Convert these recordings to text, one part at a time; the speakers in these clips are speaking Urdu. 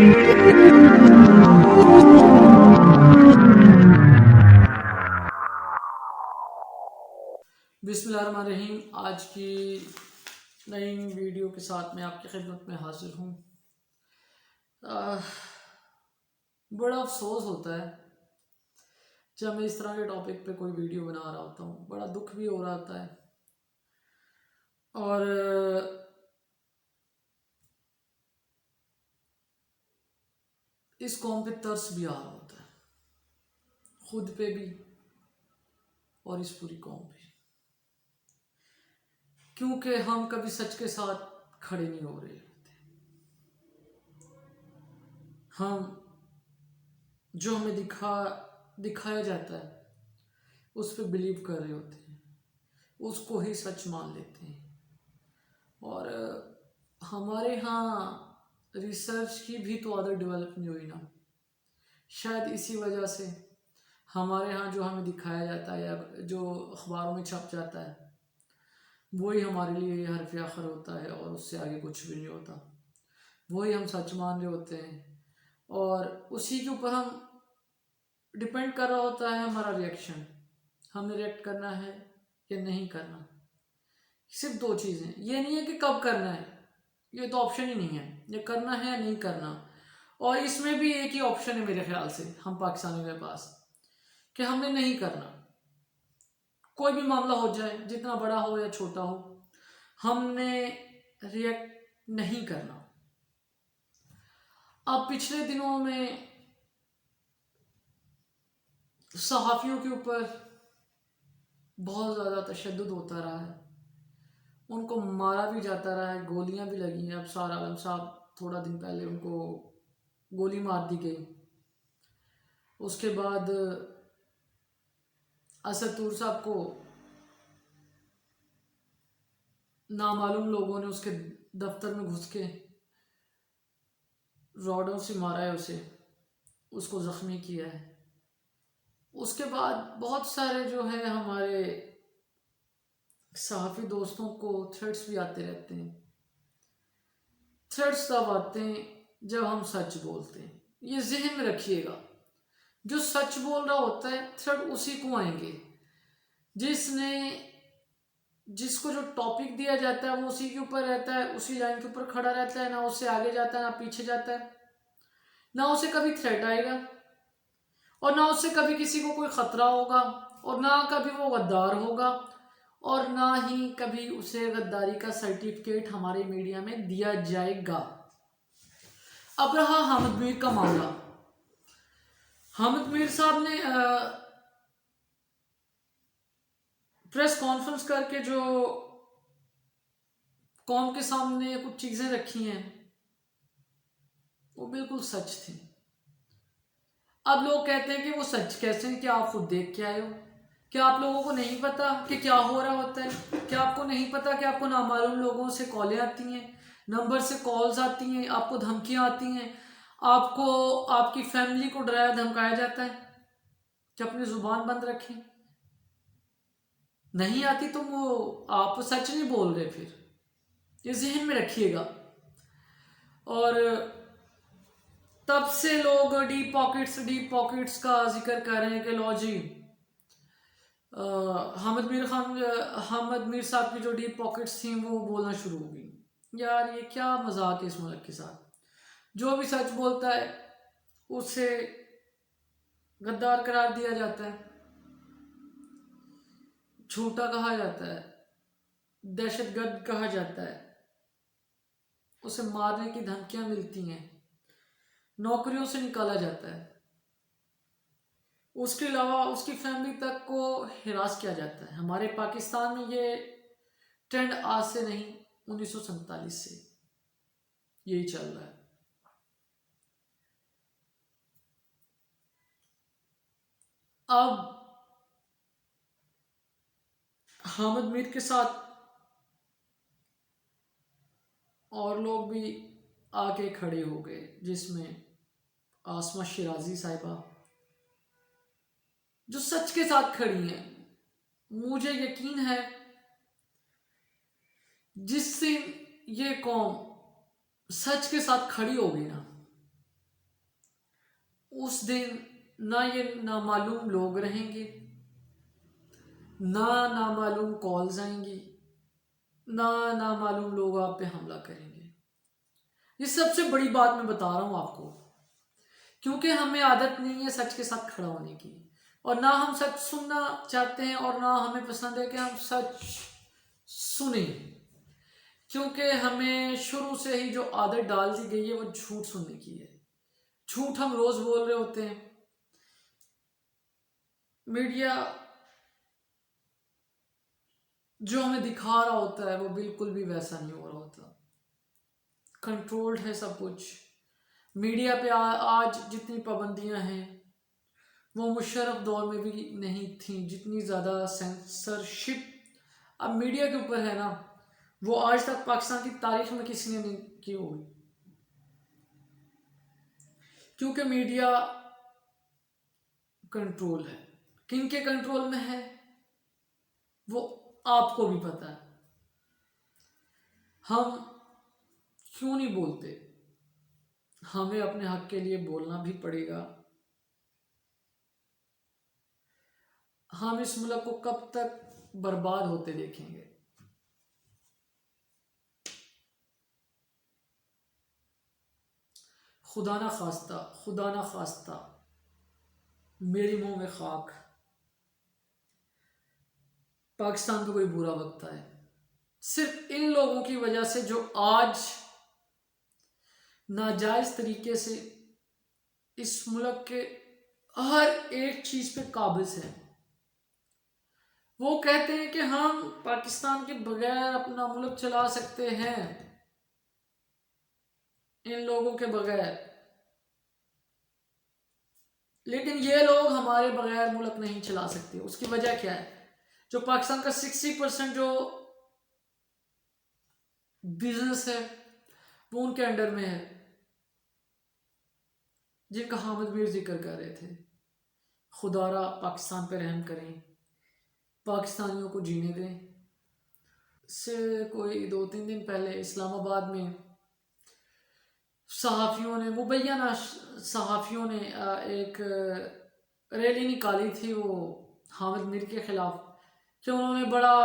بسم اللہ الرحمن الرحیم. آج کی نئی ویڈیو کے ساتھ میں آپ کی خدمت میں حاضر ہوں. بڑا افسوس ہوتا ہے جب میں اس طرح کے ٹاپک پہ کوئی ویڈیو بنا رہا ہوتا ہوں. بڑا دکھ بھی ہو رہا ہوتا ہے اور اس قوم پہ ترس بھی آ رہا ہوتا ہے، خود پہ بھی اور اس پوری قوم پہ، کیونکہ ہم کبھی سچ کے ساتھ کھڑے نہیں ہو رہے ہوتے. ہم جو ہمیں دکھایا جاتا ہے اس پہ بلیو کر رہے ہوتے ہیں، اس کو ہی سچ مان لیتے ہیں. اور ہمارے ہاں ریسرچ کی بھی تو عادت ڈیولپ نہیں ہوئی نا. شاید اسی وجہ سے ہمارے ہاں جو ہمیں دکھایا جاتا ہے یا جو اخباروں میں چھپ جاتا ہے وہی ہمارے لیے حرف آخر ہوتا ہے اور اس سے آگے کچھ بھی نہیں ہوتا. وہی ہم سچ مان رہے ہوتے ہیں اور اسی کے اوپر ہم ڈپینڈ کر رہا ہوتا ہے ہمارا ریئیکشن. ہم نے ریئیکٹ کرنا ہے یا نہیں کرنا. صرف دو چیزیں، یہ نہیں ہے کہ کب کرنا ہے، یہ تو آپشن ہی نہیں ہے. یہ کرنا ہے یا نہیں کرنا. اور اس میں بھی ایک ہی آپشن ہے میرے خیال سے ہم پاکستانیوں کے پاس، کہ ہم نے نہیں کرنا. کوئی بھی معاملہ ہو جائے، جتنا بڑا ہو یا چھوٹا ہو، ہم نے ریئیکٹ نہیں کرنا. اب پچھلے دنوں میں صحافیوں کے اوپر بہت زیادہ تشدد ہوتا رہا ہے، ان کو مارا بھی جاتا رہا ہے، گولیاں بھی لگی ہیں. اب سار عالم صاحب تھوڑا دن پہلے ان کو گولی مار دی گئی. اس کے بعد اسد طور صاحب کو نامعلوم لوگوں نے اس کے دفتر میں گھس کے راڈوں سے مارا ہے، اس کو زخمی کیا ہے. اس کے بعد بہت سارے جو ہے ہمارے صحافی دوستوں کو تھریٹس بھی آتے رہتے ہیں. تھریٹس تب آتے ہیں جب ہم سچ بولتے ہیں. یہ ذہن میں رکھیے گا، جو سچ بول رہا ہوتا ہے تھریٹ اسی کو آئیں گے. جس کو جو ٹاپک دیا جاتا ہے وہ اسی کے اوپر رہتا ہے، اسی لائن کے اوپر کھڑا رہتا ہے، نہ اس سے آگے جاتا ہے نہ پیچھے جاتا ہے. نہ اسے کبھی تھریٹ آئے گا اور نہ اس سے کبھی کسی کو کوئی خطرہ ہوگا اور نہ کبھی وہ غدار ہوگا اور نہ ہی کبھی اسے غداری کا سرٹیفکیٹ ہمارے میڈیا میں دیا جائے گا. اب رہا حامد میر کا معاملہ. حامد میر صاحب نے پریس کانفرنس کر کے جو قوم کے سامنے کچھ چیزیں رکھی ہیں وہ بالکل سچ تھی. اب لوگ کہتے ہیں کہ وہ سچ کیسے ہیں؟ کیا آپ خود دیکھ کے آئے ہو؟ کیا آپ لوگوں کو نہیں پتا کہ کیا ہو رہا ہوتا ہے؟ کیا آپ کو نہیں پتا کہ آپ کو نامعلوم لوگوں سے کالیں آتی ہیں، نمبر سے کالز آتی ہیں، آپ کو دھمکیاں آتی ہیں، آپ کو آپ کی فیملی کو ڈرایا دھمکایا جاتا ہے کہ اپنی زبان بند رکھیں؟ نہیں آتی تو وہ آپ سچ نہیں بول رہے. پھر یہ ذہن میں رکھیے گا. اور تب سے لوگ ڈیپ پاکٹس کا ذکر کر رہے ہیں کہ لو جی حامد میر صاحب کی جو ڈیپ پاکٹس تھیں وہ بولنا شروع ہو گئی. یار یہ کیا مذاق ہے اس ملک کے ساتھ. جو بھی سچ بولتا ہے اسے غدار قرار دیا جاتا ہے، جھوٹا کہا جاتا ہے، دہشت گرد کہا جاتا ہے، اسے مارنے کی دھمکیاں ملتی ہیں، نوکریوں سے نکالا جاتا ہے. اس کے علاوہ اس کی فیملی تک کو ہراس کیا جاتا ہے. ہمارے پاکستان میں یہ ٹرینڈ آج سے نہیں، 1947 سے یہی چل رہا ہے. اب حامد میر کے ساتھ اور لوگ بھی آ کے کھڑے ہو گئے، جس میں آسمہ شیرازی صاحبہ جو سچ کے ساتھ کھڑی ہیں. مجھے یقین ہے جس سے یہ قوم سچ کے ساتھ کھڑی ہوگی نا، اس دن نہ یہ نامعلوم لوگ رہیں گے، نہ نامعلوم کالز آئیں گی، نہ نامعلوم لوگ آپ پہ حملہ کریں گے۔ یہ سب سے بڑی بات میں بتا رہا ہوں آپ کو، کیونکہ ہمیں عادت نہیں ہے سچ کے ساتھ کھڑا ہونے کی، اور نہ ہم سچ سننا چاہتے ہیں، اور نہ ہمیں پسند ہے کہ ہم سچ سنیں، کیونکہ ہمیں شروع سے ہی جو عادت ڈال دی گئی ہے وہ جھوٹ سننے کی ہے۔ جھوٹ ہم روز بول رہے ہوتے ہیں، میڈیا جو ہمیں دکھا رہا ہوتا ہے وہ بالکل بھی ویسا نہیں ہو رہا ہوتا، کنٹرولڈ ہے سب کچھ۔ میڈیا پہ آج جتنی پابندیاں ہیں وہ مشرف دور میں بھی نہیں تھیں، جتنی زیادہ سینسرشپ اب میڈیا کے اوپر ہے نا، وہ آج تک پاکستان کی تاریخ میں کسی نے نہیں کی ہوگی، کیونکہ میڈیا کنٹرول ہے۔ کن کے کنٹرول میں ہے وہ آپ کو بھی پتا ہے۔ ہم کیوں نہیں بولتے؟ ہمیں اپنے حق کے لیے بولنا بھی پڑے گا۔ ہم اس ملک کو کب تک برباد ہوتے دیکھیں گے؟ خدا نہ خواستہ میری منہ میں خاک، پاکستان پہ کوئی برا وقت آئے، صرف ان لوگوں کی وجہ سے جو آج ناجائز طریقے سے اس ملک کے ہر ایک چیز پہ قابض ہیں۔ وہ کہتے ہیں کہ ہم پاکستان کے بغیر اپنا ملک چلا سکتے ہیں، ان لوگوں کے بغیر، لیکن یہ لوگ ہمارے بغیر ملک نہیں چلا سکتے۔ اس کی وجہ کیا ہے؟ جو پاکستان کا 60% جو بزنس ہے وہ ان کے انڈر میں ہے، جن کا حامد میر ذکر کر رہے تھے۔ خدا را پاکستان پہ رحم کریں، پاکستانیوں کو جینے دیں۔ سے کوئی 2-3 دن پہلے اسلام آباد میں صحافیوں نے، مبینہ صحافیوں نے ایک ریلی نکالی تھی وہ حامد میر کے خلاف، کہ انہوں نے بڑا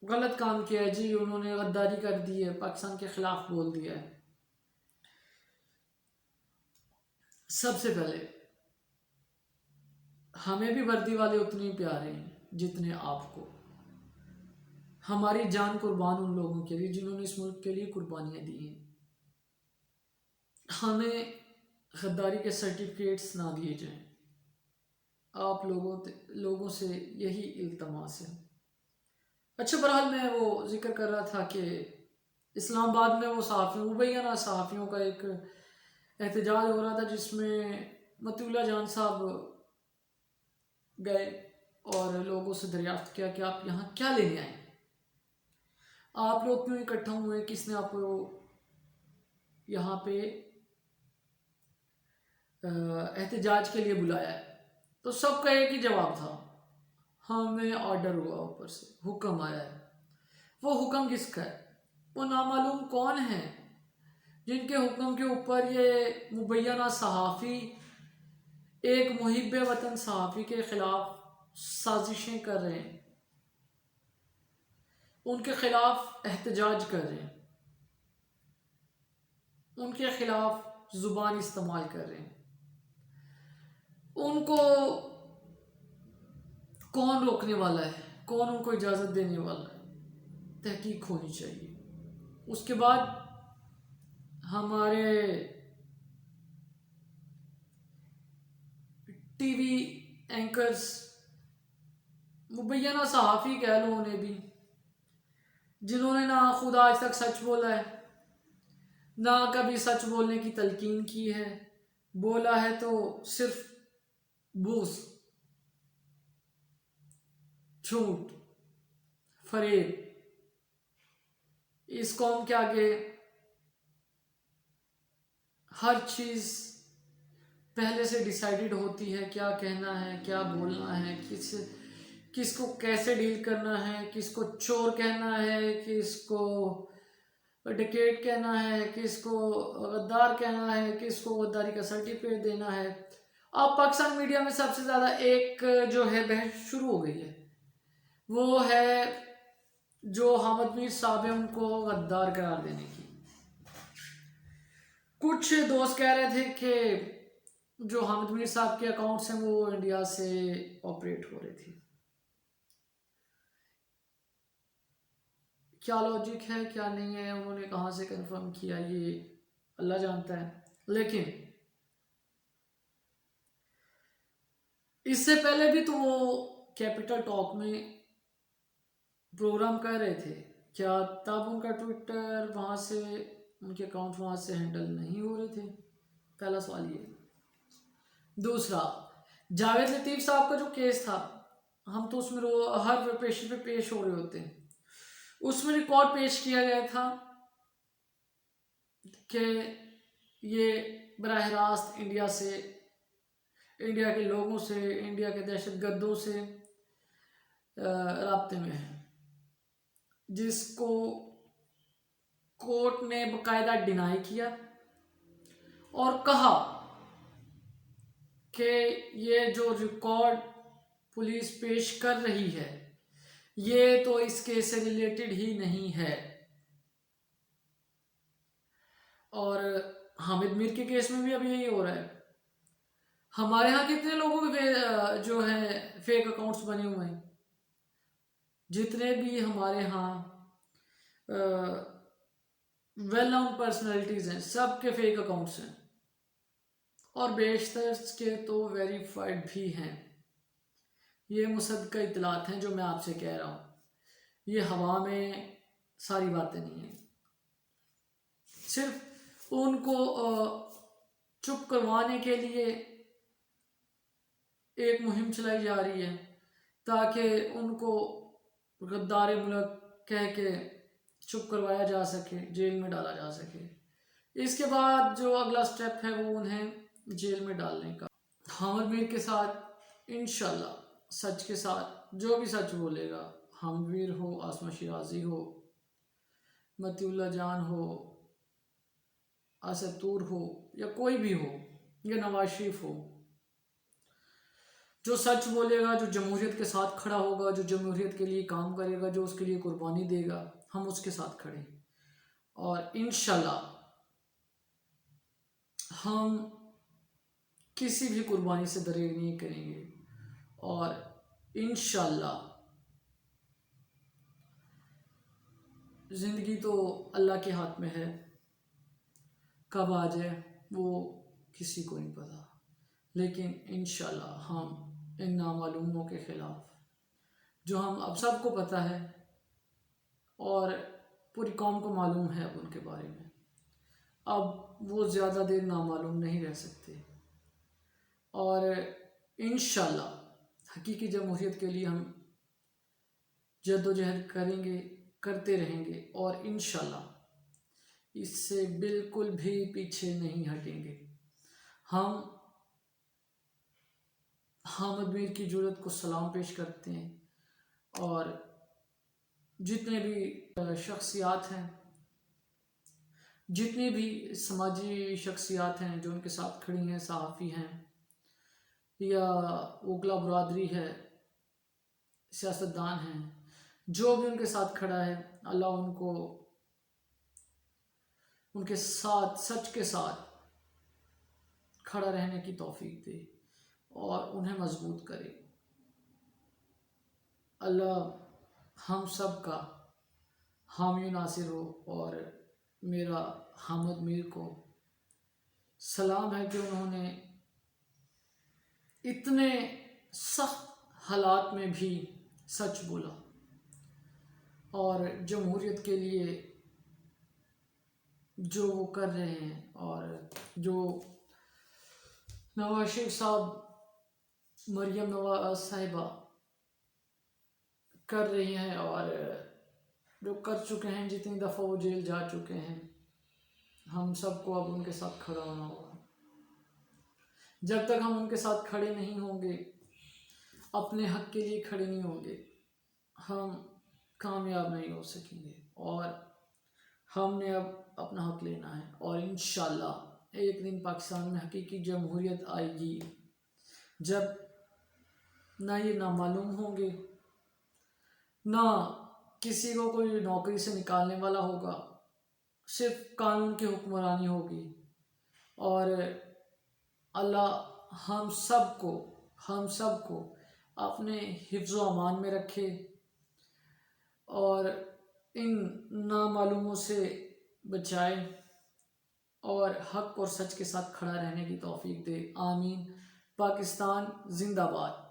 غلط کام کیا ہے جی، انہوں نے غداری کر دی ہے، پاکستان کے خلاف بول دیا ہے۔ سب سے پہلے ہمیں بھی وردی والے اتنے ہی پیارے ہیں جتنے آپ کو۔ ہماری جان قربان ان لوگوں کے لیے جنہوں نے اس ملک کے لیے قربانیاں دی ہیں۔ ہمیں غداری کے سرٹیفکیٹس نہ دیے جائیں۔ آپ لوگوں سے یہی التماس ہے۔ اچھا، بہرحال میں وہ ذکر کر رہا تھا کہ اسلام آباد میں وہ صحافیوں، مبینہ صحافیوں کا ایک احتجاج ہو رہا تھا، جس میں مطیع اللہ جان صاحب گئے اور لوگوں سے دریافت کیا کہ آپ یہاں کیا لینے آئے، آپ لوگ کیوں اکٹھا ہوئے، کس نے آپ کو یہاں پہ احتجاج کے لیے بلایا ہے؟ تو سب کا ایک ہی جواب تھا، ہمیں آرڈر ہوا، اوپر سے حکم آیا ہے۔ وہ حکم کس کا ہے؟ وہ نامعلوم کون ہیں جن کے حکم کے اوپر یہ مبینہ صحافی ایک محب وطن صحافی کے خلاف سازشیں کر رہے ہیں، ان کے خلاف احتجاج کر رہے ہیں، ان کے خلاف زبان استعمال کر رہے ہیں۔ ان کو کون روکنے والا ہے؟ کون ان کو اجازت دینے والا ہے؟ تحقیق ہونی چاہیے۔ اس کے بعد ہمارے ٹی وی اینکرز، مبینہ صحافی کہہ لو انہیں بھی، جنہوں نے نہ خود آج تک سچ بولا ہے، نہ کبھی سچ بولنے کی تلقین کی ہے، بولا ہے تو صرف بوس، جھوٹ، فریب۔ اس قوم کے آگے ہر چیز پہلے سے ڈیسائیڈڈ ہوتی ہے، کیا کہنا ہے، کیا بولنا ہے، کس کو کیسے ڈیل کرنا ہے، کس کو چور کہنا ہے، کس کو ڈکیٹ کہنا ہے، کس کو غدار کہنا ہے، کس کو غداری کا سرٹیفکیٹ دینا ہے. اب پاکستان میڈیا میں سب سے زیادہ ایک جو ہے بحث شروع ہو گئی ہے، وہ ہے جو حامد میر صاحب ہیں ان کو غدار قرار دینے کی. کچھ دوست کہہ رہے تھے کہ جو حامد میر صاحب کے اکاؤنٹس ہیں وہ انڈیا سے آپریٹ ہو رہے تھے. کیا لاجک ہے کیا نہیں ہے، انہوں نے کہاں سے کنفرم کیا، یہ اللہ جانتا ہے. لیکن اس سے پہلے بھی تو وہ کیپٹل ٹاک میں پروگرام کر رہے تھے، کیا تب ان کا ٹویٹر وہاں سے، ان کے اکاؤنٹ وہاں سے ہینڈل نہیں ہو رہے تھے؟ پہلا سوال یہ. دوسرا، جاوید لطیف صاحب کا جو کیس تھا، ہم تو اس میں ہر پیشی پہ پیش ہو رہے ہوتے ہیں. اس میں ریکارڈ پیش کیا گیا تھا کہ یہ براہ راست انڈیا سے، انڈیا کے لوگوں سے، انڈیا کے دہشت گردوں سے رابطے میں ہے، جس کو کورٹ نے باقاعدہ ڈینائی کیا اور کہا کہ یہ جو ریکارڈ پولیس پیش کر رہی ہے یہ تو اس کیس سے ریلیٹڈ ہی نہیں ہے. اور حامد میر کے کیس میں بھی اب یہی ہو رہا ہے. ہمارے ہاں کتنے لوگوں کے جو ہیں فیک اکاؤنٹس بنے ہوئے ہیں، جتنے بھی ہمارے ہاں ویل نون پرسنالٹیز ہیں سب کے فیک اکاؤنٹس ہیں، اور بیشتر کے تو ویریفائڈ بھی ہیں. یہ مصدقہ اطلاعات ہیں جو میں آپ سے کہہ رہا ہوں، یہ ہوا میں ساری باتیں نہیں ہیں. صرف ان کو چپ کروانے کے لیے ایک مہم چلائی جا رہی ہے تاکہ ان کو غدار ملک کہہ کے چپ کروایا جا سکے، جیل میں ڈالا جا سکے. اس کے بعد جو اگلا سٹیپ ہے وہ انہیں جیل میں ڈالنے کا. حامد میر کے ساتھ انشاءاللہ سچ کے ساتھ جو بھی سچ بولے گا، حامد میر ہو، عاصمہ شیرازی ہو، متی اللہ جان ہو، اسد طور ہو، یا کوئی بھی ہو، یا نواز شریف ہو، جو سچ بولے گا، جو جمہوریت کے ساتھ کھڑا ہوگا، جو جمہوریت کے لیے کام کرے گا، جو اس کے لیے قربانی دے گا، ہم اس کے ساتھ کھڑے ہیں. اور انشاءاللہ ہم کسی بھی قربانی سے دریغ نہیں کریں گے، اور انشاءاللہ زندگی تو اللہ کے ہاتھ میں ہے، کب آ جائے وہ کسی کو نہیں پتا. لیکن انشاءاللہ ہم ان نامعلوموں کے خلاف، جو ہم اب سب کو پتہ ہے اور پوری قوم کو معلوم ہے اب ان کے بارے میں، اب وہ زیادہ دیر نامعلوم نہیں رہ سکتے. اور انشاءاللہ حقیقی جمہوریت کے لیے ہم جد و جہد کریں گے، کرتے رہیں گے، اور انشاءاللہ اس سے بالکل بھی پیچھے نہیں ہٹیں گے. ہم حامد میر کی جرأت کو سلام پیش کرتے ہیں، اور جتنے بھی شخصیات ہیں، جتنی بھی سماجی شخصیات ہیں جو ان کے ساتھ کھڑی ہیں، صحافی ہیں یا اوکلا برادری ہے، سیاستدان ہیں، جو بھی ان کے ساتھ کھڑا ہے، اللہ ان کو ان کے ساتھ، سچ کے ساتھ کھڑا رہنے کی توفیق دے اور انہیں مضبوط کرے. اللہ ہم سب کا حامی ناصر ہو. اور میرا حامد میر کو سلام ہے کہ انہوں نے اتنے سخت حالات میں بھی سچ بولا اور جمہوریت کے لیے جو وہ کر رہے ہیں، اور جو نواز شریف صاحب، مریم نواز صاحبہ کر رہی ہیں، اور جو کر چکے ہیں، جتنی دفعہ وہ جیل جا چکے ہیں، ہم سب کو اب ان کے ساتھ کھڑا ہونا ہوگا. جب تک ہم ان کے ساتھ کھڑے نہیں ہوں گے، اپنے حق کے لیے کھڑے نہیں ہوں گے، ہم کامیاب نہیں ہو سکیں گے. اور ہم نے اب اپنا حق لینا ہے، اور انشاءاللہ ایک دن پاکستان میں حقیقی جمہوریت آئے گی، جب نہ یہ نامعلوم ہوں گے، نہ کسی کو کوئی نوکری سے نکالنے والا ہوگا، صرف قانون کی حکمرانی ہوگی، اور اللہ ہم سب کو اپنے حفظ و امان میں رکھے، اور ان نامعلوموں سے بچائے، اور حق اور سچ کے ساتھ کھڑا رہنے کی توفیق دے۔ آمین۔ پاکستان زندہ باد۔